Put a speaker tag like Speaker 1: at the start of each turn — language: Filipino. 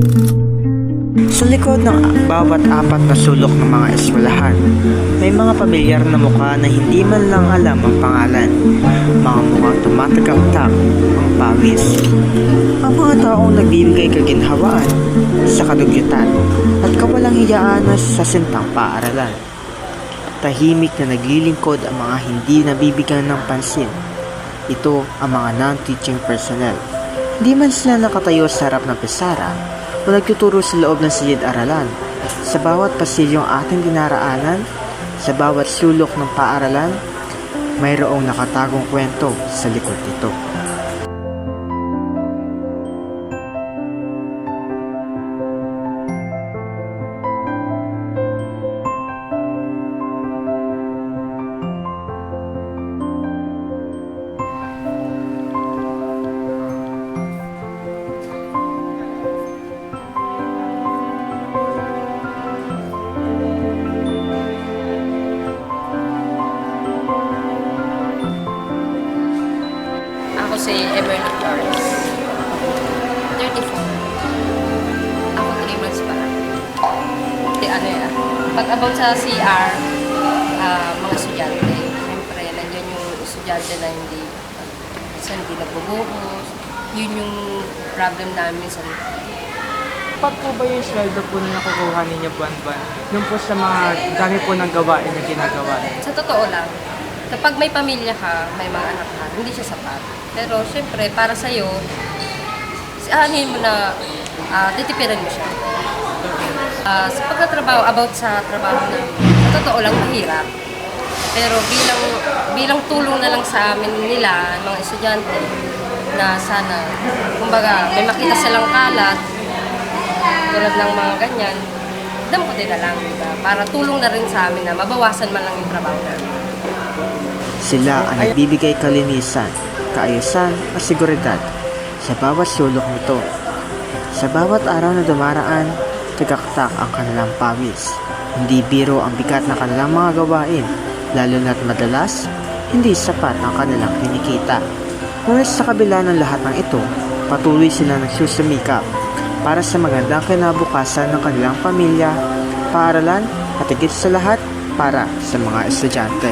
Speaker 1: Sa likod ng bawat apat na sulok ng mga eskwelahan, may mga pamilyar na mukha na hindi man lang alam ang pangalan. Mga mukhang tumatagaktak ang pawis. Ang mga taong nagbibigay kaginhawaan sa kadugyutan at kawalang hiyaan sa sintang paaralan. Tahimik na naglilingkod ang mga hindi nabibigyan ng pansin. Ito ang mga non-teaching personnel. Hindi man sila nakatayo sa harap ng pisara o nagtuturo sa loob ng silid-aralan. Sa bawat pasilyong ating dinaraanan, sa bawat sulok ng paaralan, mayroong nakatagong kwento sa likod nito.
Speaker 2: Ako si Emerald Flores. 34. Ako 3 months pa lang. Pag about sa CR, mga estudyante, siyempre, nandiyan yung estudyante na hindi nagbubuhos. Yun yung problem namin sa
Speaker 3: Sapat po ba yung sweldo po na nakukuha ninyo buwan-buwan? Yung po sa mga dami po ng gawain na ginagawa ninyo?
Speaker 2: Sa totoo lang, kapag may pamilya ka, may mga anak ka, hindi siya sapat. Pero syempre, para sa'yo, anin mo na titipiran mo siya. Sa pagkatrabaho, about sa trabaho na, sa totoo lang, mahirap. Pero bilang tulong na lang sa amin nila, mga estudyante, na sana, kumbaga, may makita silang kalat, tulad ng mga ganyan, damputin na lang, diba? Para tulong na rin sa amin na mabawasan man lang yung trabaho namin.
Speaker 1: Sila ang nagbibigay kalinisan, kaayusan at seguridad sa bawat sulok nito. Sa bawat araw na dumaraan, tagaktak ang kanilang pawis. Hindi biro ang bigat ng kanilang mga gawain, lalo na't madalas, hindi sapat ang kanilang kinikita. Ngunit sa kabila ng lahat ng ito, patuloy sila nagsusumikap para sa magandang kinabukasan ng kanilang pamilya, paaralan at higit sa lahat para sa mga estudyante.